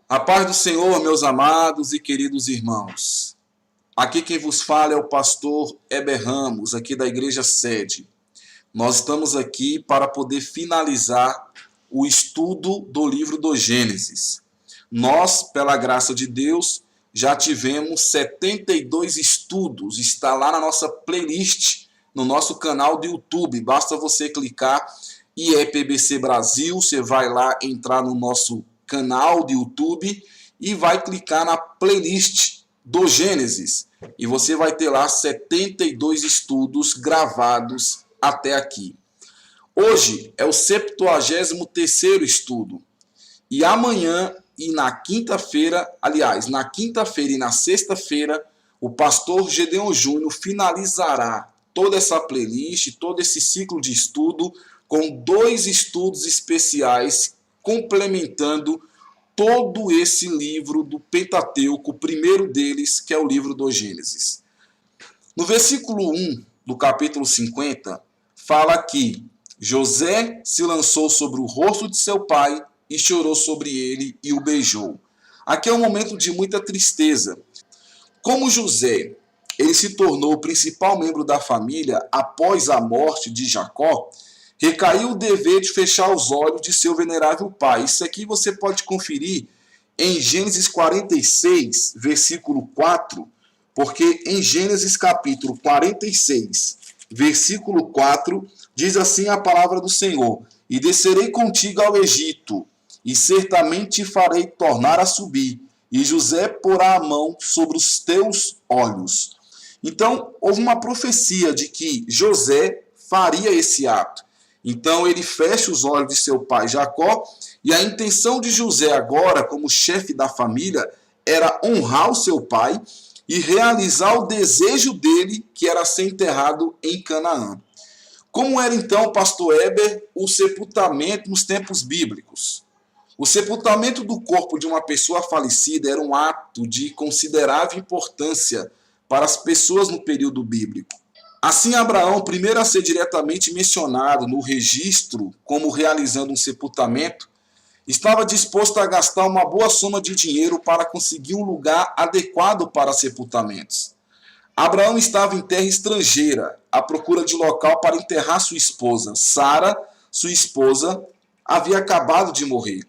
A paz do Senhor, meus amados e queridos irmãos. Aqui quem vos fala é o pastor Heber Ramos, aqui da Igreja Sede. Nós estamos aqui para poder finalizar o estudo do livro do Gênesis. Nós, pela graça de Deus, já tivemos 72 estudos. Está lá na nossa playlist, no nosso canal do YouTube. Basta você clicar IEPBC Brasil, você vai lá entrar no nosso canal do YouTube e vai clicar na playlist do Gênesis. E você vai ter lá 72 estudos gravados até aqui. Hoje é o 73º estudo. E amanhã e na quinta-feira, aliás, na quinta-feira e na sexta-feira, o pastor Gedeon Júnior finalizará toda essa playlist, todo esse ciclo de estudo, com 2 estudos especiais complementando todo esse livro do Pentateuco, o primeiro deles, que é o livro do Gênesis. No versículo 1 do capítulo 50, fala que José se lançou sobre o rosto de seu pai e chorou sobre ele e o beijou. Aqui é um momento de muita tristeza. Como José ele se tornou o principal membro da família após a morte de Jacó, recaiu o dever de fechar os olhos de seu venerável pai. Isso aqui você pode conferir em Gênesis 46, versículo 4, porque em Gênesis capítulo 46, versículo 4, diz assim a palavra do Senhor: E descerei contigo ao Egito, e certamente te farei tornar a subir, e José porá a mão sobre os teus olhos. Então, houve uma profecia de que José faria esse ato. Então ele fecha os olhos de seu pai Jacó, e a intenção de José agora, como chefe da família, era honrar o seu pai e realizar o desejo dele, que era ser enterrado em Canaã. Como era então, pastor Heber, o sepultamento nos tempos bíblicos? O sepultamento do corpo de uma pessoa falecida era um ato de considerável importância para as pessoas no período bíblico. Assim, Abraão, primeiro a ser diretamente mencionado no registro como realizando um sepultamento, estava disposto a gastar uma boa soma de dinheiro para conseguir um lugar adequado para sepultamentos. Abraão estava em terra estrangeira, à procura de local para enterrar sua esposa. Sara, sua esposa, havia acabado de morrer.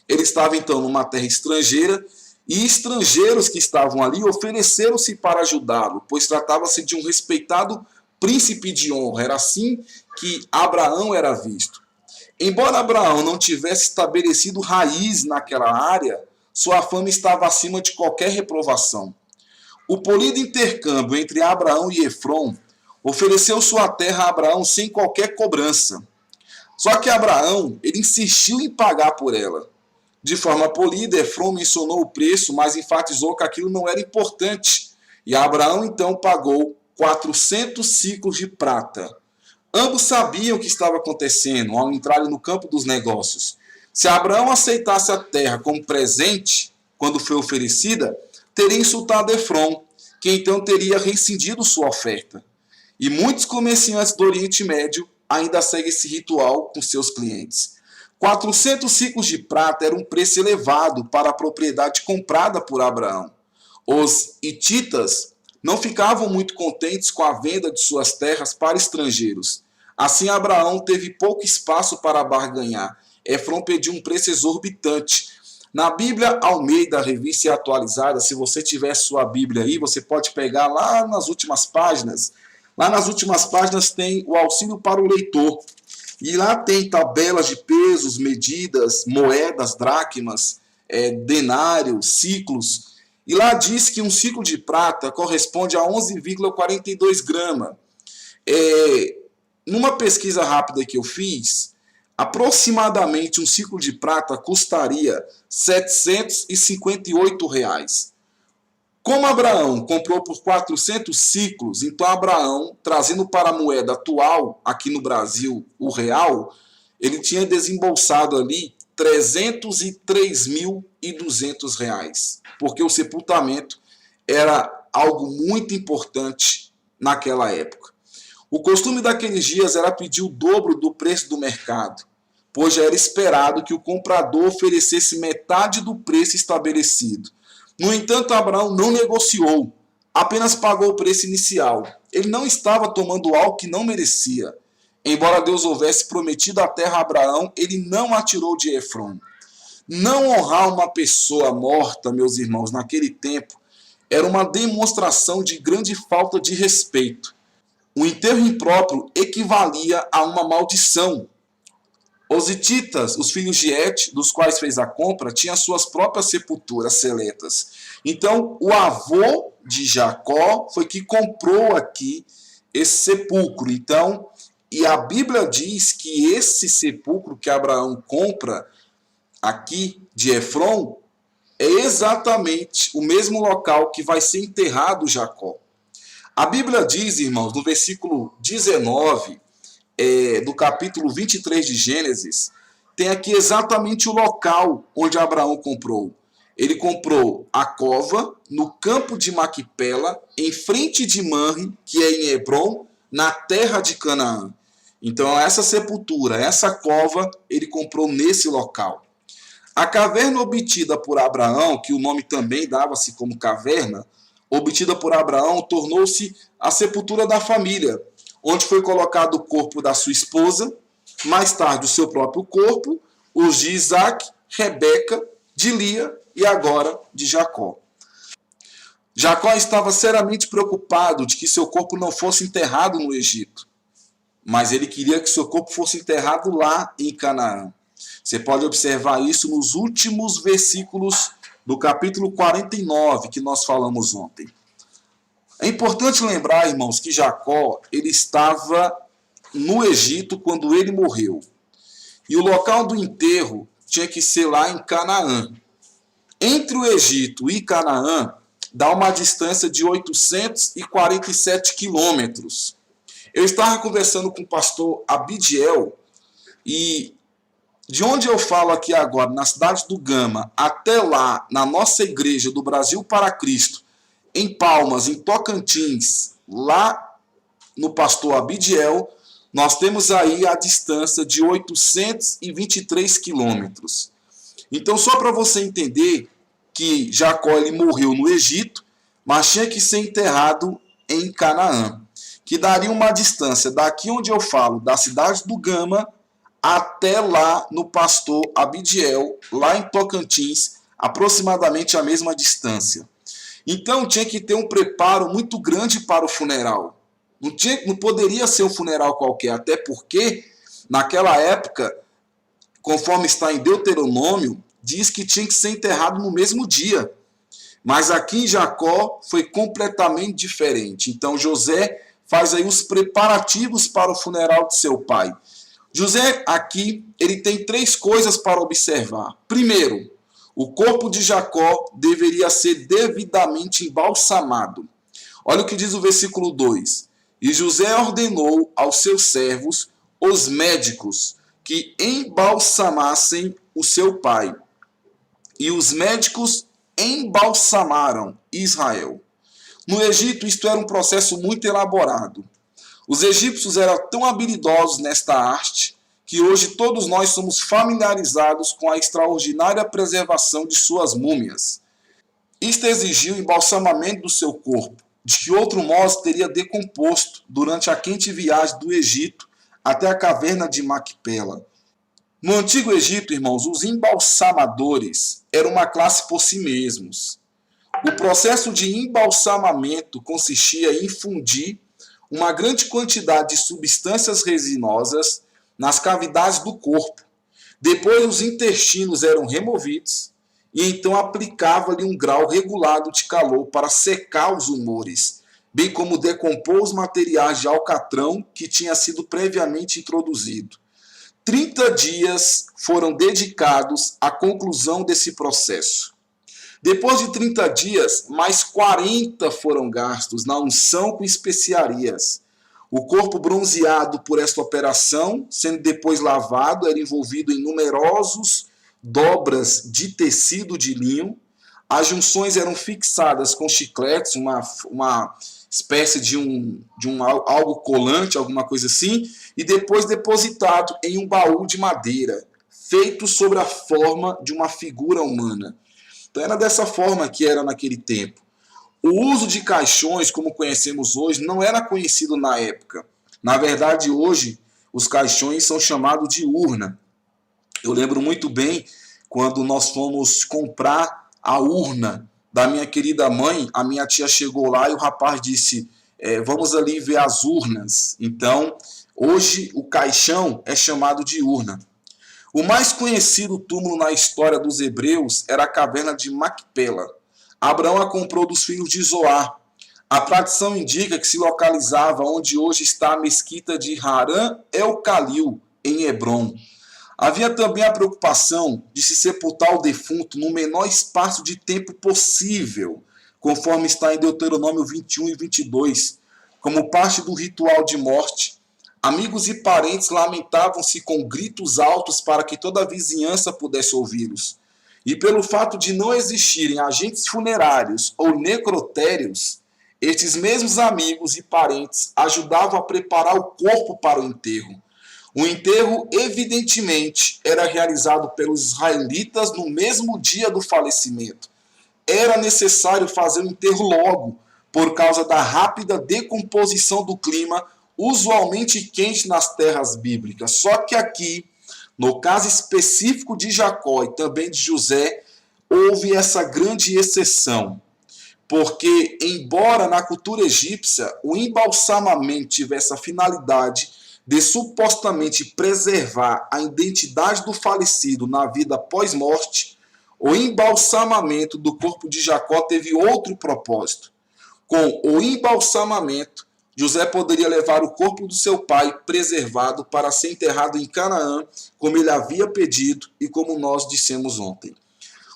Ele estava então numa terra estrangeira e estrangeiros que estavam ali ofereceram-se para ajudá-lo, pois tratava-se de um respeitado príncipe de honra. Era assim que Abraão era visto. Embora Abraão não tivesse estabelecido raiz naquela área, sua fama estava acima de qualquer reprovação. O polido intercâmbio entre Abraão e Efrom ofereceu sua terra a Abraão sem qualquer cobrança. Só que Abraão ele insistiu em pagar por ela. De forma polida, Efrom mencionou o preço, mas enfatizou que aquilo não era importante. E Abraão então pagou 400 ciclos de prata. Ambos sabiam o que estava acontecendo ao entrarem no campo dos negócios. Se Abraão aceitasse a terra como presente, quando foi oferecida, teria insultado Efrom, que então teria rescindido sua oferta. E muitos comerciantes do Oriente Médio ainda seguem esse ritual com seus clientes. 400 ciclos de prata era um preço elevado para a propriedade comprada por Abraão. Os hititas não ficavam muito contentes com a venda de suas terras para estrangeiros. Assim, Abraão teve pouco espaço para barganhar. Efrom pediu um preço exorbitante. Na Bíblia Almeida, revista e atualizada, se você tiver sua Bíblia aí, você pode pegar lá nas últimas páginas. Lá nas últimas páginas tem o auxílio para o leitor. E lá tem tabelas de pesos, medidas, moedas, dracmas, denários, ciclos. E lá diz que um ciclo de prata corresponde a 11,42 gramas. Numa pesquisa rápida que eu fiz, aproximadamente um ciclo de prata custaria R$ 758. Como Abraão comprou por 400 ciclos, então Abraão, trazendo para a moeda atual, aqui no Brasil, o real, ele tinha desembolsado ali R$ 303.200, porque o sepultamento era algo muito importante naquela época. O costume daqueles dias era pedir o dobro do preço do mercado. pois já era esperado que o comprador oferecesse metade do preço estabelecido. No entanto, Abraão não negociou, apenas pagou o preço inicial. Ele não estava tomando algo que não merecia. Embora Deus houvesse prometido a terra a Abraão, ele não a tirou de Efrom. Não honrar uma pessoa morta, meus irmãos, naquele tempo, era uma demonstração de grande falta de respeito. O enterro impróprio equivalia a uma maldição. Os hititas, os filhos de Et, dos quais fez a compra, tinham suas próprias sepulturas seletas. Então, o avô de Jacó foi que comprou aqui esse sepulcro. Então, e a Bíblia diz que esse sepulcro que Abraão compra aqui de Efrom é exatamente o mesmo local que vai ser enterrado Jacó. A Bíblia diz, irmãos, no versículo 19 do capítulo 23 de Gênesis, tem aqui exatamente o local onde Abraão comprou. Ele comprou a cova no campo de Maquipela, em frente de Manre, que é em Hebrom, na terra de Canaã. Então, essa sepultura, essa cova, ele comprou nesse local. A caverna obtida por Abraão, que o nome também dava-se como caverna, obtida por Abraão, tornou-se a sepultura da família, onde foi colocado o corpo da sua esposa, mais tarde o seu próprio corpo, os de Isaac, Rebeca, de Lia e agora de Jacó. Jacó estava seriamente preocupado de que seu corpo não fosse enterrado no Egito, mas ele queria que seu corpo fosse enterrado lá em Canaã. Você pode observar isso nos últimos versículos do capítulo 49 que nós falamos ontem. É importante lembrar, irmãos, que Jacó ele estava no Egito quando ele morreu. E o local do enterro tinha que ser lá em Canaã. Entre o Egito e Canaã dá uma distância de 847 quilômetros. Eu estava conversando com o pastor Abidiel e de onde eu falo aqui agora, na cidade do Gama, até lá, na nossa igreja do Brasil para Cristo, em Palmas, em Tocantins, lá no pastor Abidiel, nós temos aí a distância de 823 quilômetros. Então, só para você entender que Jacó ele morreu no Egito, mas tinha que ser enterrado em Canaã, que daria uma distância daqui onde eu falo, da cidade do Gama, até lá no pastor Abidiel, lá em Tocantins, aproximadamente a mesma distância. Então tinha que ter um preparo muito grande para o funeral. Não poderia ser um funeral qualquer, até porque naquela época, conforme está em Deuteronômio, diz que tinha que ser enterrado no mesmo dia. Mas aqui em Jacó foi completamente diferente. Então José faz aí os preparativos para o funeral de seu pai. José aqui, ele tem três coisas para observar. Primeiro, o corpo de Jacó deveria ser devidamente embalsamado. Olha o que diz o versículo 2. E José ordenou aos seus servos, os médicos, que embalsamassem o seu pai. E os médicos embalsamaram Israel. No Egito, isto era um processo muito elaborado. Os egípcios eram tão habilidosos nesta arte que hoje todos nós somos familiarizados com a extraordinária preservação de suas múmias. Isto exigiu o embalsamamento do seu corpo, de que outro modo teria decomposto durante a quente viagem do Egito até a caverna de Maquipela. No Antigo Egito, irmãos, os embalsamadores eram uma classe por si mesmos. O processo de embalsamamento consistia em infundir uma grande quantidade de substâncias resinosas nas cavidades do corpo. Depois os intestinos eram removidos e então aplicava-lhe um grau regulado de calor para secar os humores, bem como decompor os materiais de alcatrão que tinha sido previamente introduzido. 30 dias foram dedicados à conclusão desse processo. Depois de 30 dias, mais 40 foram gastos na unção com especiarias. O corpo bronzeado por esta operação, sendo depois lavado, era envolvido em numerosas dobras de tecido de linho. As junções eram fixadas com chicletes, uma espécie algo colante, alguma coisa assim, e depois depositado em um baú de madeira, feito sobre a forma de uma figura humana. Então era dessa forma que era naquele tempo. O uso de caixões, como conhecemos hoje, não era conhecido na época. Na verdade, hoje, os caixões são chamados de urna. Eu lembro muito bem quando nós fomos comprar a urna da minha querida mãe, a minha tia chegou lá e o rapaz disse, vamos ali ver as urnas. Então, hoje o caixão é chamado de urna. O mais conhecido túmulo na história dos hebreus era a caverna de Macpela. Abraão a comprou dos filhos de Zoar. A tradição indica que se localizava onde hoje está a mesquita de Haram el-Khalil, em Hebrom. Havia também a preocupação de se sepultar o defunto no menor espaço de tempo possível, conforme está em Deuteronômio 21 e 22. Como parte do ritual de morte, amigos e parentes lamentavam-se com gritos altos para que toda a vizinhança pudesse ouvi-los. E pelo fato de não existirem agentes funerários ou necrotérios, estes mesmos amigos e parentes ajudavam a preparar o corpo para o enterro. O enterro, evidentemente, era realizado pelos israelitas no mesmo dia do falecimento. Era necessário fazer o enterro logo, por causa da rápida decomposição do clima, usualmente quente nas terras bíblicas. Só que aqui, no caso específico de Jacó e também de José, houve essa grande exceção. Porque, embora na cultura egípcia o embalsamamento tivesse a finalidade de supostamente preservar a identidade do falecido na vida pós-morte, o embalsamamento do corpo de Jacó teve outro propósito. Com o embalsamamento, José poderia levar o corpo do seu pai preservado para ser enterrado em Canaã, como ele havia pedido e como nós dissemos ontem.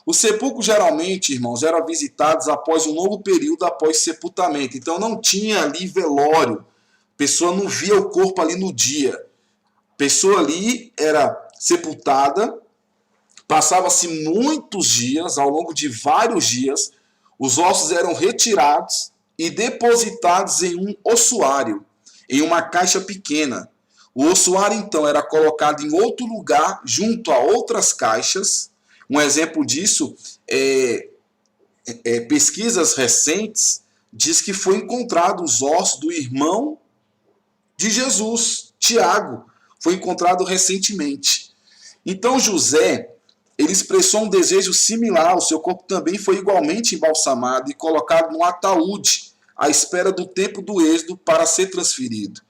Os sepulcros geralmente, irmãos, eram visitados após um longo período após sepultamento. Então não tinha ali velório. A pessoa não via o corpo ali no dia. A pessoa ali era sepultada, passava-se muitos dias, ao longo de vários dias, os ossos eram retirados e depositados em um ossuário, em uma caixa pequena. O ossuário, então, era colocado em outro lugar, junto a outras caixas. Um exemplo disso pesquisas recentes diz que foi encontrado os ossos do irmão de Jesus, Tiago, foi encontrado recentemente. Então José, ele expressou um desejo similar, o seu corpo também foi igualmente embalsamado e colocado num ataúde, à espera do tempo do êxodo para ser transferido.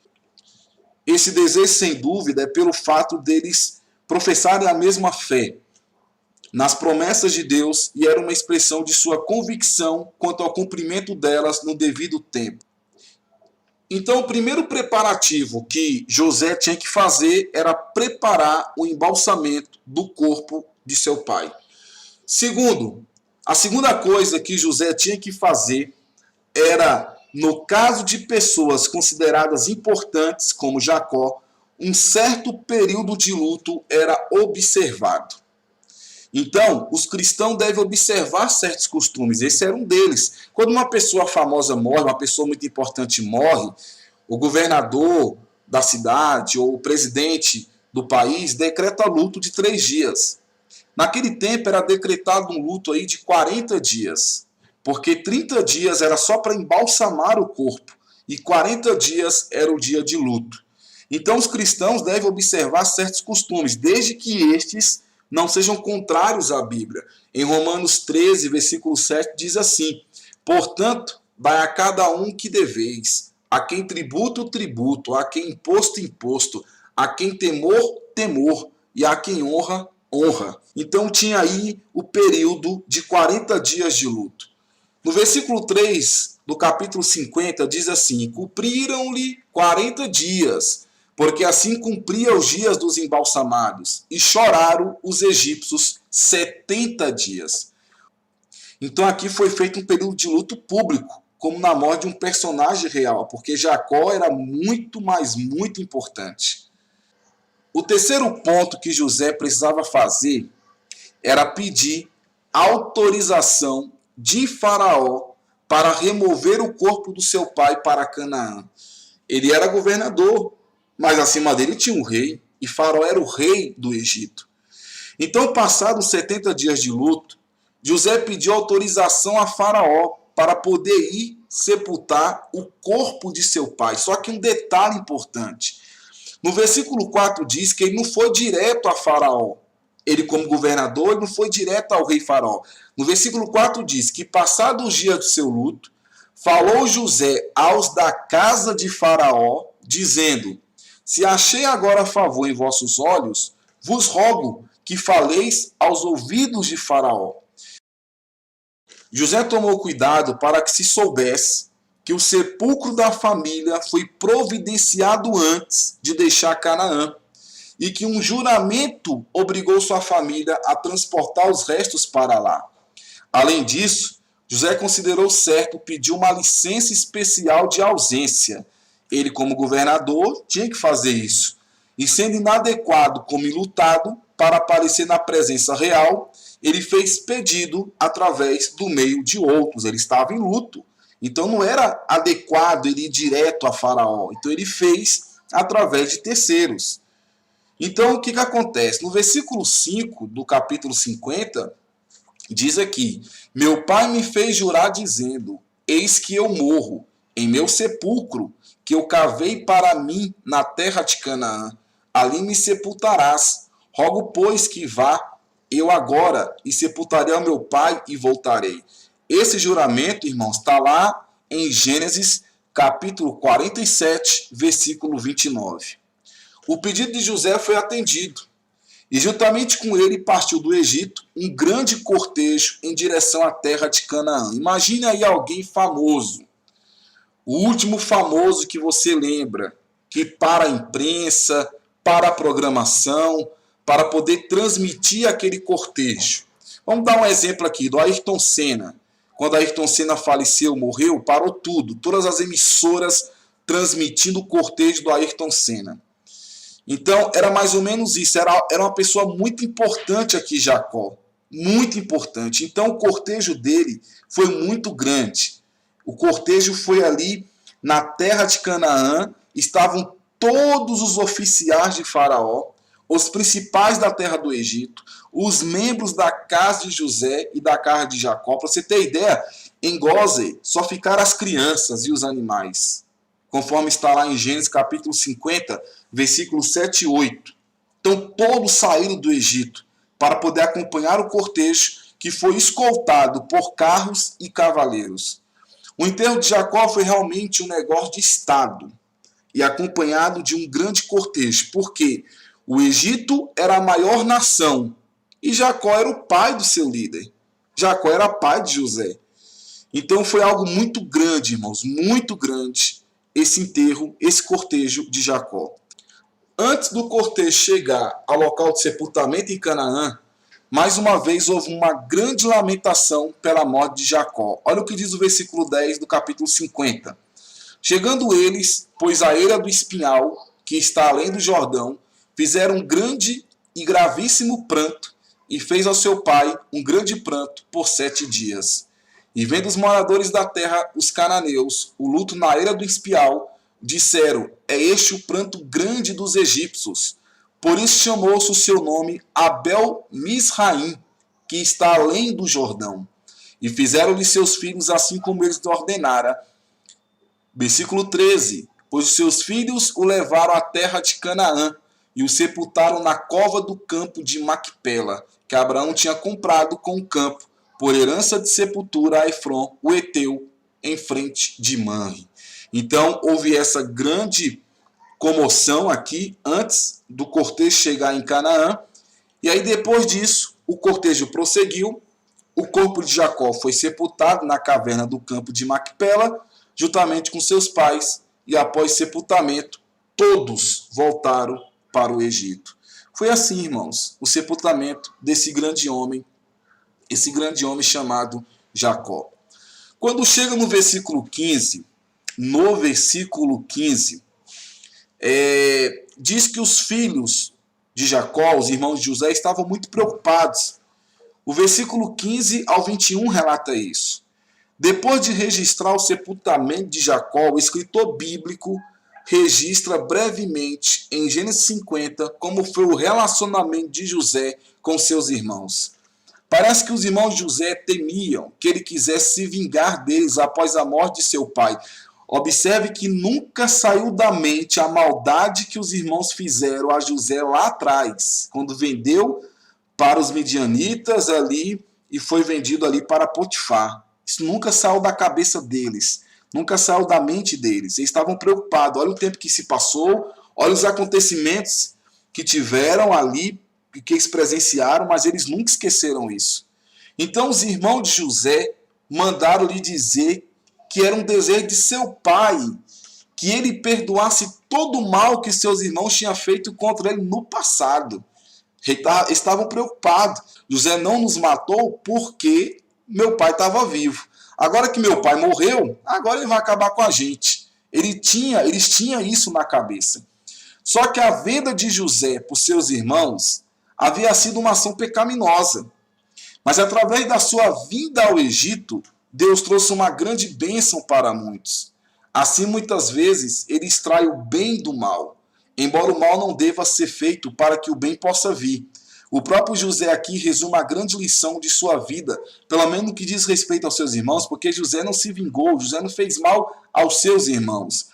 Esse desejo, sem dúvida, é pelo fato deles professarem a mesma fé nas promessas de Deus e era uma expressão de sua convicção quanto ao cumprimento delas no devido tempo. Então, o primeiro preparativo que José tinha que fazer era preparar o embalsamento do corpo de seu pai. Segundo, a segunda coisa que José tinha que fazer era, no caso de pessoas consideradas importantes, como Jacó, um certo período de luto era observado. Então, os cristãos devem observar certos costumes. Esse era um deles. Quando uma pessoa famosa morre, uma pessoa muito importante morre, o governador da cidade ou o presidente do país decreta luto de 3 dias. Naquele tempo era decretado um luto aí de 40 dias, porque 30 dias era só para embalsamar o corpo e 40 dias era o dia de luto. Então, os cristãos devem observar certos costumes, desde que estes não sejam contrários à Bíblia. Em Romanos 13, versículo 7, diz assim: portanto, dai a cada um que deveis, a quem tributo, tributo, a quem imposto, imposto, a quem temor, temor, e a quem honra, honra. Então tinha aí o período de 40 dias de luto. No versículo 3 do capítulo 50 diz assim: cumpriram-lhe 40 dias, porque assim cumpria os dias dos embalsamados, e choraram os egípcios 70 dias. Então aqui foi feito um período de luto público, como na morte de um personagem real, porque Jacó era muito, mas muito importante. O terceiro ponto que José precisava fazer era pedir autorização de Faraó para remover o corpo do seu pai para Canaã. Ele era governador, mas acima dele tinha um rei, e Faraó era o rei do Egito. Então, passados 70 dias de luto, José pediu autorização a Faraó para poder ir sepultar o corpo de seu pai. Só que um detalhe importante. No versículo 4 diz que ele não foi direto a Faraó. Ele, como governador, ele não foi direto ao rei Faraó. No versículo 4 diz que, passados os dias do seu luto, falou José aos da casa de Faraó, dizendo: se achei agora favor em vossos olhos, vos rogo que faleis aos ouvidos de Faraó. José tomou cuidado para que se soubesse que o sepulcro da família foi providenciado antes de deixar Canaã, e que um juramento obrigou sua família a transportar os restos para lá. Além disso, José considerou certo pedir uma licença especial de ausência. Ele, como governador, tinha que fazer isso. E sendo inadequado como enlutado para aparecer na presença real, ele fez pedido através do meio de outros. Ele estava em luto. Então não era adequado ele ir direto a Faraó. Então ele fez através de terceiros. Então o que acontece? No versículo 5 do capítulo 50, diz aqui: meu pai me fez jurar dizendo: eis que eu morro em meu sepulcro, que eu cavei para mim na terra de Canaã. Ali me sepultarás. Rogo, pois, que vá eu agora e sepultarei ao meu pai e voltarei. Esse juramento, irmãos, está lá em Gênesis capítulo 47, versículo 29. O pedido de José foi atendido. E juntamente com ele partiu do Egito um grande cortejo em direção à terra de Canaã. Imagine aí alguém famoso. O último famoso que você lembra, que para a imprensa, para a programação, para poder transmitir aquele cortejo. Vamos dar um exemplo aqui do Ayrton Senna. Quando Ayrton Senna faleceu, morreu, parou tudo. Todas as emissoras transmitindo o cortejo do Ayrton Senna. Então, era mais ou menos isso. Era uma pessoa muito importante aqui, Jacó. Muito importante. Então, o cortejo dele foi muito grande. O cortejo foi ali na terra de Canaã. Estavam todos os oficiais de Faraó, os principais da terra do Egito, os membros da casa de José e da casa de Jacó. Para você ter ideia, em Gósen só ficaram as crianças e os animais, conforme está lá em Gênesis capítulo 50, versículos 7 e 8. Então todos saíram do Egito para poder acompanhar o cortejo, que foi escoltado por carros e cavaleiros. O enterro de Jacó foi realmente um negócio de Estado e acompanhado de um grande cortejo, porque o Egito era a maior nação e Jacó era o pai do seu líder. Jacó era pai de José. Então foi algo muito grande, irmãos, muito grande, esse enterro, esse cortejo de Jacó. Antes do cortejo chegar ao local de sepultamento em Canaã, mais uma vez houve uma grande lamentação pela morte de Jacó. Olha o que diz o versículo 10 do capítulo 50. Chegando eles, pois a eira do Espinhal, que está além do Jordão, fizeram um grande e gravíssimo pranto, e fez ao seu pai um grande pranto por 7 dias. E vendo os moradores da terra, os cananeus, o luto na eira do Espial, disseram: é este o pranto grande dos egípcios. Por isso chamou-se o seu nome Abel Misraim, que está além do Jordão. E fizeram-lhe seus filhos assim como eles ordenara. Versículo 13. Pois os seus filhos o levaram à terra de Canaã e o sepultaram na cova do campo de Macpela, que Abraão tinha comprado com o campo, por herança de sepultura a Efron, o Eteu, em frente de Manre. Então houve essa grande comoção aqui antes do cortejo chegar em Canaã. E aí depois disso, o cortejo prosseguiu. O corpo de Jacó foi sepultado na caverna do campo de Macpela, juntamente com seus pais, e após sepultamento, todos voltaram para o Egito. Foi assim, irmãos, o sepultamento desse grande homem, esse grande homem chamado Jacó. Quando chega no versículo 15, diz que os filhos de Jacó, os irmãos de José, estavam muito preocupados. O versículo 15 ao 21 relata isso. Depois de registrar o sepultamento de Jacó, o escritor bíblico registra brevemente em Gênesis 50 como foi o relacionamento de José com seus irmãos. Parece que os irmãos de José temiam que ele quisesse se vingar deles após a morte de seu pai. Observe que nunca saiu da mente a maldade que os irmãos fizeram a José lá atrás, quando vendeu para os midianitas ali e foi vendido ali para Potifar. Isso nunca saiu da cabeça deles, nunca saiu da mente deles. Eles estavam preocupados. Olha o tempo que se passou, olha os acontecimentos que tiveram ali, que eles presenciaram, mas eles nunca esqueceram isso. Então os irmãos de José mandaram lhe dizer que era um desejo de seu pai que ele perdoasse todo o mal que seus irmãos tinham feito contra ele no passado. Estavam preocupados. José não nos matou porque meu pai estava vivo. Agora que meu pai morreu, agora ele vai acabar com a gente. Eles tinham isso na cabeça. Só que a venda de José por seus irmãos havia sido uma ação pecaminosa. Mas através da sua vinda ao Egito, Deus trouxe uma grande bênção para muitos. Assim, muitas vezes, ele extrai o bem do mal, embora o mal não deva ser feito para que o bem possa vir. O próprio José aqui resume a grande lição de sua vida, pelo menos no que diz respeito aos seus irmãos, porque José não se vingou, José não fez mal aos seus irmãos.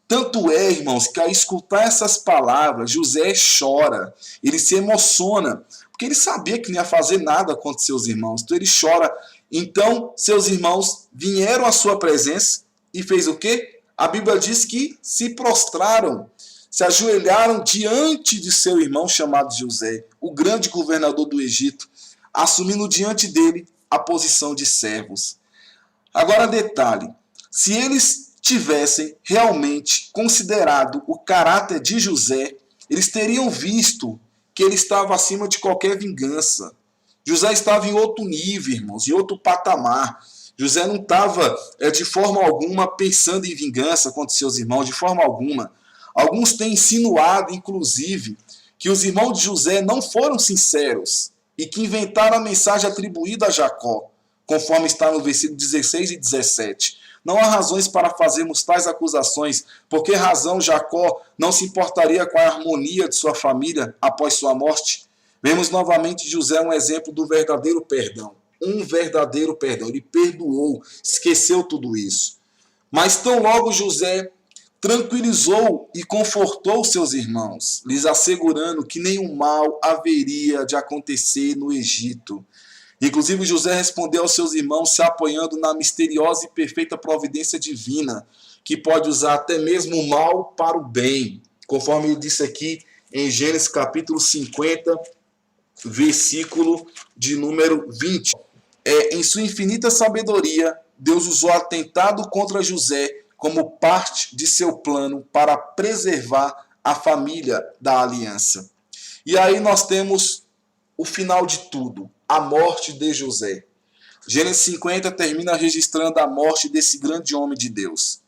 Tanto é, irmãos, que ao escutar essas palavras, José chora, ele se emociona, porque ele sabia que não ia fazer nada contra seus irmãos, então ele chora. Então, seus irmãos vieram à sua presença e fez o quê? A Bíblia diz que se prostraram, se ajoelharam diante de seu irmão chamado José, o grande governador do Egito, assumindo diante dele a posição de servos. Agora, detalhe, se eles tivessem realmente considerado o caráter de José, eles teriam visto que ele estava acima de qualquer vingança. José estava em outro nível, irmãos, em outro patamar. José não estava de forma alguma pensando em vingança contra seus irmãos, de forma alguma. Alguns têm insinuado, inclusive, que os irmãos de José não foram sinceros e que inventaram a mensagem atribuída a Jacó, conforme está no versículo 16 e 17. Não há razões para fazermos tais acusações, por que razão Jacó não se importaria com a harmonia de sua família após sua morte? Vemos novamente José um exemplo do verdadeiro perdão. Um verdadeiro perdão. Ele perdoou, esqueceu tudo isso. Mas tão logo José tranquilizou e confortou seus irmãos, lhes assegurando que nenhum mal haveria de acontecer no Egito. Inclusive, José respondeu aos seus irmãos se apoiando na misteriosa e perfeita providência divina, que pode usar até mesmo o mal para o bem, conforme ele disse aqui em Gênesis capítulo 50, versículo de número 20. Em sua infinita sabedoria, Deus usou o atentado contra José como parte de seu plano para preservar a família da aliança. E aí nós temos o final de tudo, a morte de José. Gênesis 50 termina registrando a morte desse grande homem de Deus.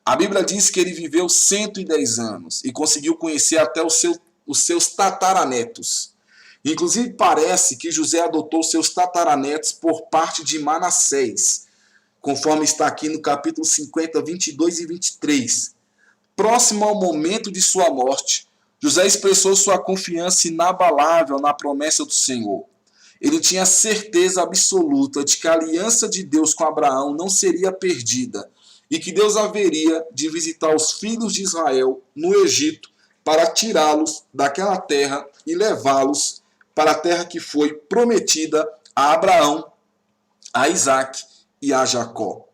A Bíblia diz que ele viveu 110 anos e conseguiu conhecer até os seus tataranetos. Inclusive parece que José adotou seus tataranetos por parte de Manassés, conforme está aqui no capítulo 50, 22 e 23. Próximo ao momento de sua morte, José expressou sua confiança inabalável na promessa do Senhor. Ele tinha certeza absoluta de que a aliança de Deus com Abraão não seria perdida e que Deus haveria de visitar os filhos de Israel no Egito para tirá-los daquela terra e levá-los para a terra que foi prometida a Abraão, a Isaac e a Jacó.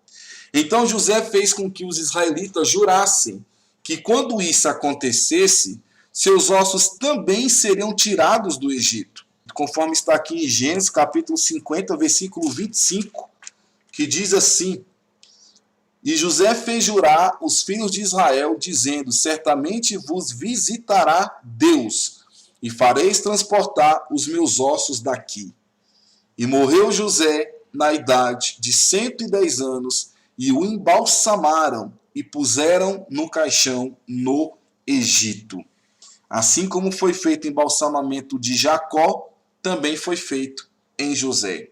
Então José fez com que os israelitas jurassem que quando isso acontecesse, seus ossos também seriam tirados do Egito, conforme está aqui em Gênesis capítulo 50, versículo 25, que diz assim: E José fez jurar os filhos de Israel, dizendo: Certamente vos visitará Deus, e fareis transportar os meus ossos daqui. E morreu José na idade de 110 anos, e o embalsamaram e puseram no caixão no Egito. Assim como foi feito o embalsamamento de Jacó, também foi feito em José.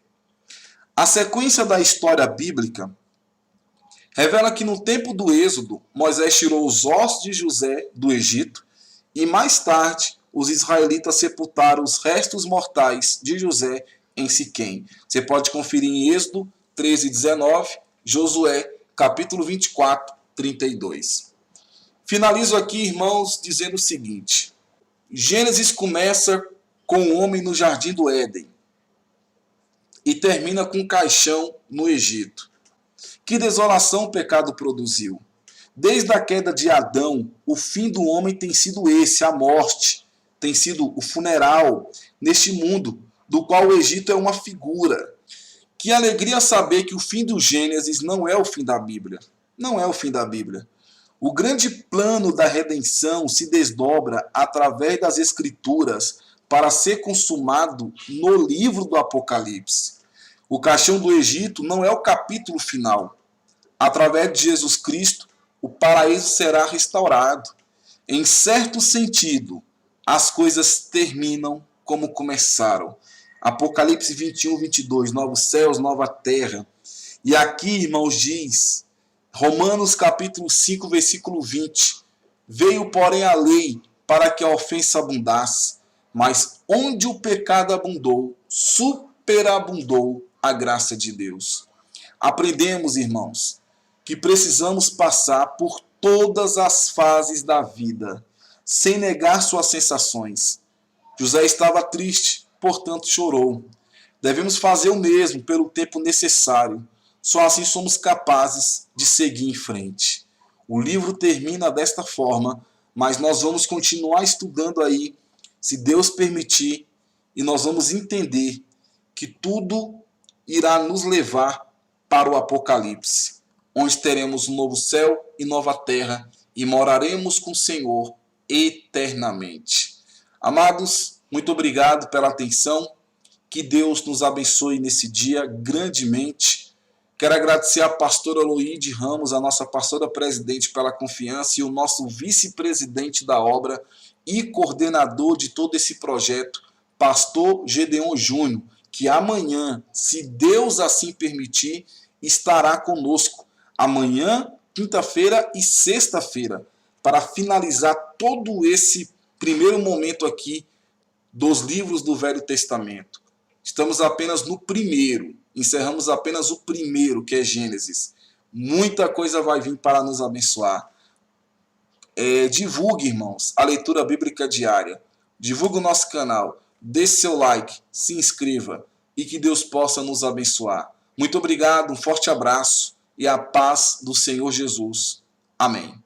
A sequência da história bíblica Revela que no tempo do Êxodo, Moisés tirou os ossos de José do Egito e mais tarde os israelitas sepultaram os restos mortais de José em Siquém. Você pode conferir em Êxodo 13:19, Josué capítulo 24, 32. Finalizo aqui, irmãos, dizendo o seguinte: Gênesis começa com o homem no jardim do Éden e termina com um caixão no Egito. Que desolação o pecado produziu. Desde a queda de Adão, o fim do homem tem sido esse, a morte. Tem sido o funeral neste mundo, do qual o Egito é uma figura. Que alegria saber que o fim do Gênesis não é o fim da Bíblia. Não é o fim da Bíblia. O grande plano da redenção se desdobra através das Escrituras para ser consumado no livro do Apocalipse. O caixão do Egito não é o capítulo final. Através de Jesus Cristo, o paraíso será restaurado. Em certo sentido, as coisas terminam como começaram. Apocalipse 21, 22, novos céus, nova terra. E aqui, irmãos, diz, Romanos capítulo 5, versículo 20, veio, porém, a lei para que a ofensa abundasse, mas onde o pecado abundou, superabundou a graça de Deus. Aprendemos, irmãos, que precisamos passar por todas as fases da vida, sem negar suas sensações. José estava triste, portanto chorou. Devemos fazer o mesmo pelo tempo necessário. Só assim somos capazes de seguir em frente. O livro termina desta forma, mas nós vamos continuar estudando aí, se Deus permitir, e nós vamos entender que tudo irá nos levar para o Apocalipse, onde teremos um novo céu e nova terra e moraremos com o Senhor eternamente. Amados, muito obrigado pela atenção. Que Deus nos abençoe nesse dia grandemente. Quero agradecer a pastora Loide Ramos, a nossa pastora presidente, pela confiança, e o nosso vice-presidente da obra e coordenador de todo esse projeto, pastor Gedeon Júnior, que amanhã, se Deus assim permitir, estará conosco. Amanhã, quinta-feira e sexta-feira, para finalizar todo esse primeiro momento aqui dos livros do Velho Testamento. Estamos apenas no primeiro, encerramos apenas o primeiro, que é Gênesis. Muita coisa vai vir para nos abençoar. Divulgue, irmãos, a leitura bíblica diária. Divulgue o nosso canal. Deixe seu like, se inscreva e que Deus possa nos abençoar. Muito obrigado, um forte abraço e a paz do Senhor Jesus. Amém.